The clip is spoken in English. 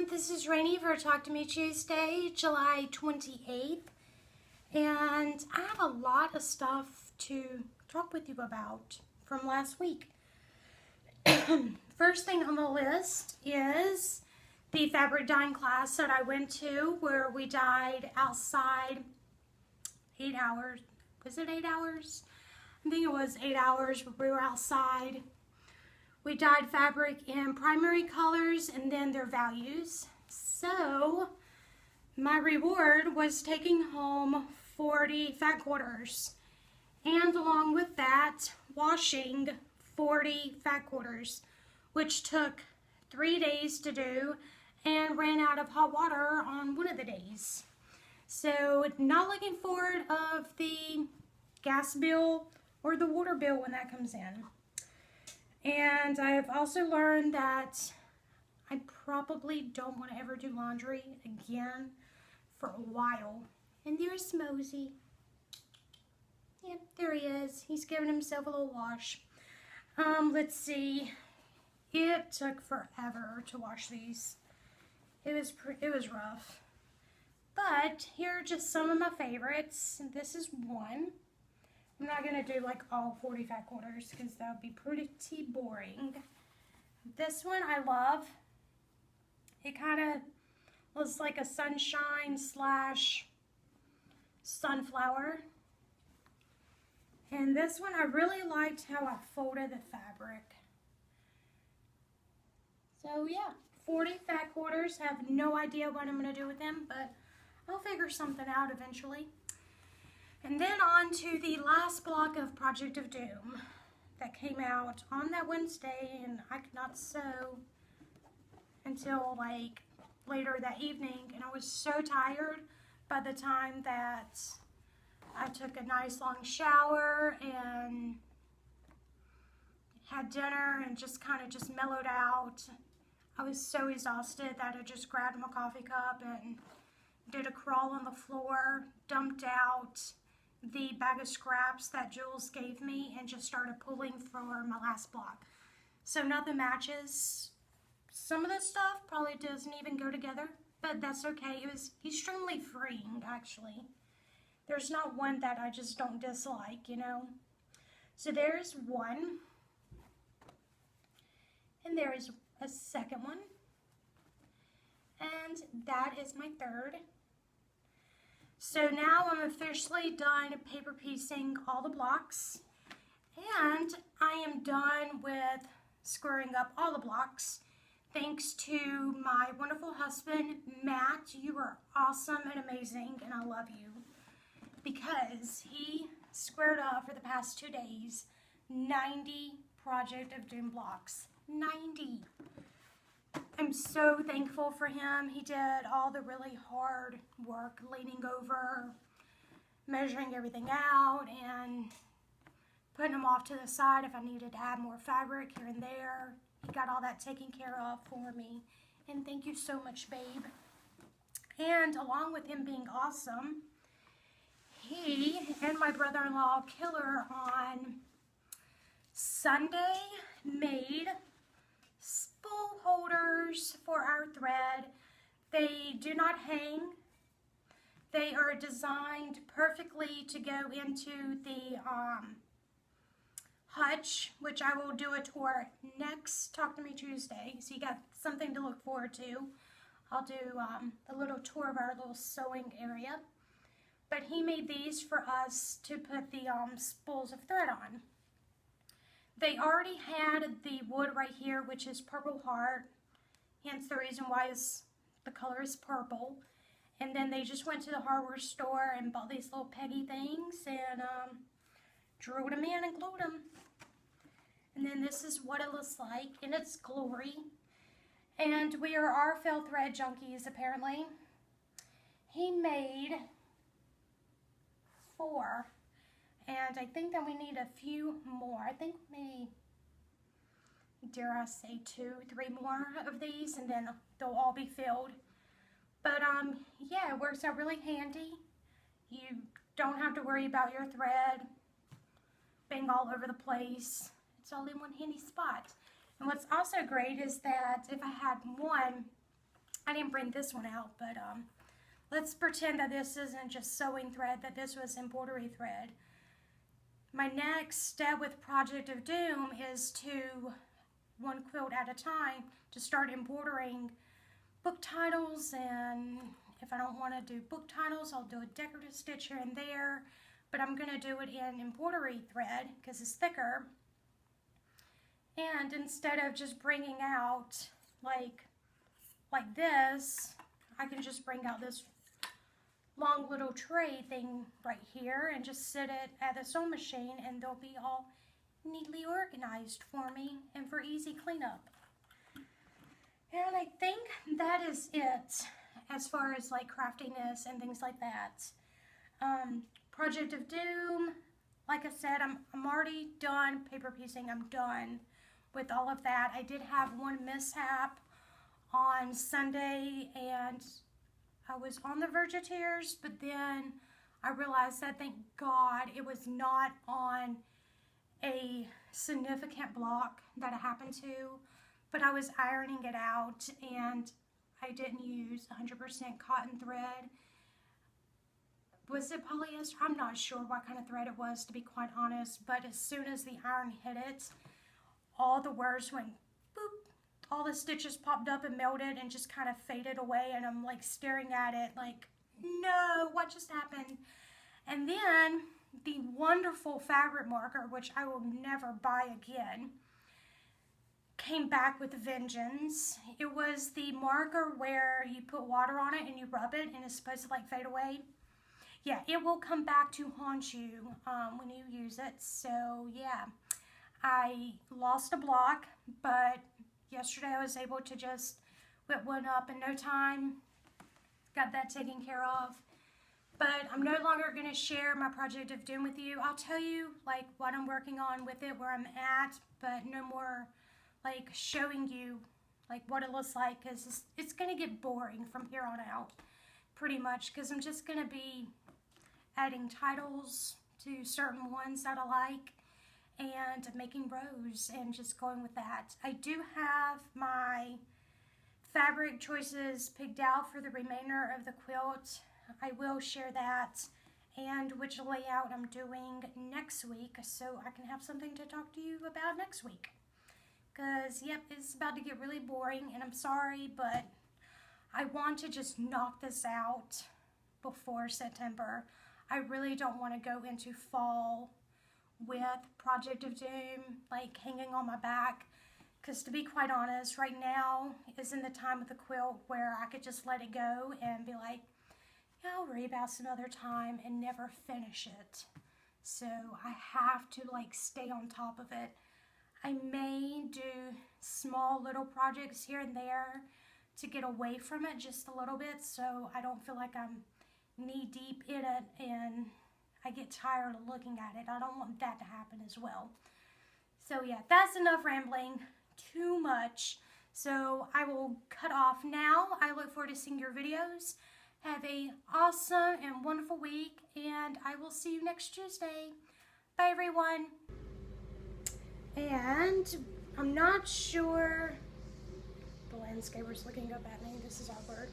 This is Rainey for Talk to Me Tuesday, July 28th, and I have a lot of stuff to talk with you about from last week. First thing on the list is the fabric dyeing class that I went to, where we dyed outside 8 hours. Was it 8 hours? I think it was 8 hours, but we were outside. We dyed fabric in primary colors and then their values. So my reward was taking home 40 fat quarters, and along with that, washing 40 fat quarters, which took 3 days to do and ran out of hot water on one of the days. So not looking forward of the gas bill or the water bill when that comes in. And I have also learned that I probably don't want to ever do laundry again for a while. And there's Mosey. Yeah, there he is. He's giving himself a little wash. Let's see. It took forever to wash these. It was rough. But here are just some of my favorites. This is one. I'm not going to do like all 40 fat quarters because that would be pretty boring. This one I love. It kind of was like a sunshine slash sunflower. And this one I really liked how I folded the fabric. So yeah, 40 fat quarters. Have no idea what I'm going to do with them, but I'll figure something out eventually. And then on to the last block of Project of Doom that came out on that Wednesday, and I could not sew until like later that evening, and I was so tired by the time that I took a nice long shower and had dinner and just kind of just mellowed out. I was so exhausted that I just grabbed my coffee cup and did a crawl on the floor, dumped out the bag of scraps that Jules gave me, and just started pulling for my last block. So nothing matches. Some of this stuff probably doesn't even go together, but that's okay. It was extremely freeing, actually. There's not one that I just don't dislike, you know. So there's one, and there is a second one, and that is my third. So now I'm officially done paper piecing all the blocks, and I am done with squaring up all the blocks. Thanks to my wonderful husband, Matt. You are awesome and amazing, and I love you, because he squared up for the past 2 days 90 Project of Doom blocks. 90. I'm so thankful for him. He did all the really hard work, leaning over, measuring everything out, and putting them off to the side if I needed to add more fabric here and there. He got all that taken care of for me. And thank you so much, babe. And along with him being awesome, he and my brother-in-law, Killer, on Sunday made spool holders for our thread. They do not hang. They are designed perfectly to go into the hutch, which I will do a tour next Talk to Me Tuesday, so you got something to look forward to. I'll do a little tour of our little sewing area. But he made these for us to put the spools of thread on. They already had the wood right here, which is Purple Heart, hence the reason why the color is purple. And then they just went to the hardware store and bought these little peggy things and drilled them in and glued them. And then this is what it looks like in its glory. And we are our felt thread junkies, apparently. He made 4. And I think that we need a few more. I think maybe, dare I say, 2, 3 more of these, and then they'll all be filled. But yeah, it works out really handy. You don't have to worry about your thread being all over the place. It's all in one handy spot. And what's also great is that if I had one I didn't bring this one out, but let's pretend that this isn't just sewing thread, that this was embroidery thread. My next step with Project of Doom is to, one quilt at a time, to start embroidering book titles. And if I don't want to do book titles, I'll do a decorative stitch here and there, but I'm going to do it in embroidery thread because it's thicker. And instead of just bringing out like this, I can just bring out this long little tray thing right here and just sit it at the sewing machine, and they'll be all neatly organized for me and for easy cleanup. And I think that is it as far as like crafting this and things like that. Project of Doom, like I said, I'm already done paper piecing. I'm done with all of that. I did have one mishap on Sunday and I was on the verge of tears, but then I realized that, thank God, it was not on a significant block that it happened to, but I was ironing it out and I didn't use 100% cotton thread. Was it polyester? I'm not sure what kind of thread it was, to be quite honest, but as soon as the iron hit it, all the words went boop. All the stitches popped up and melted and just kind of faded away, and I'm like staring at it like, no, what just happened? And then the wonderful fabric marker, which I will never buy again, came back with a vengeance. It was the marker where you put water on it and you rub it and it's supposed to like fade away. Yeah, it will come back to haunt you when you use it. So yeah, I lost a block, but yesterday I was able to just whip one up in no time. Got that taken care of. But I'm no longer going to share my Project of Doom with you. I'll tell you like what I'm working on with it, where I'm at, but no more like showing you like what it looks like, because it's going to get boring from here on out pretty much, because I'm just going to be adding titles to certain ones that I like and making rows and just going with that. I do have my fabric choices picked out for the remainder of the quilt. I will share that and which layout I'm doing next week, so I can have something to talk to you about next week. Because, yep, it's about to get really boring, and I'm sorry, but I want to just knock this out before September. I really don't want to go into fall with Project of Doom like hanging on my back, because to be quite honest, right now isn't the time with the quilt where I could just let it go and be like, yeah, I'll worry about some other time, and never finish it. So I have to like stay on top of it. I may do small little projects here and there to get away from it just a little bit, so I don't feel like I'm knee deep in it and I get tired of looking at it. I don't want that to happen as well. So yeah, that's enough rambling. Too much. So I will cut off now. I look forward to seeing your videos. Have a awesome and wonderful week, and I will see you next Tuesday. Bye everyone. And I'm not sure, the landscaper's looking up at me. This is awkward.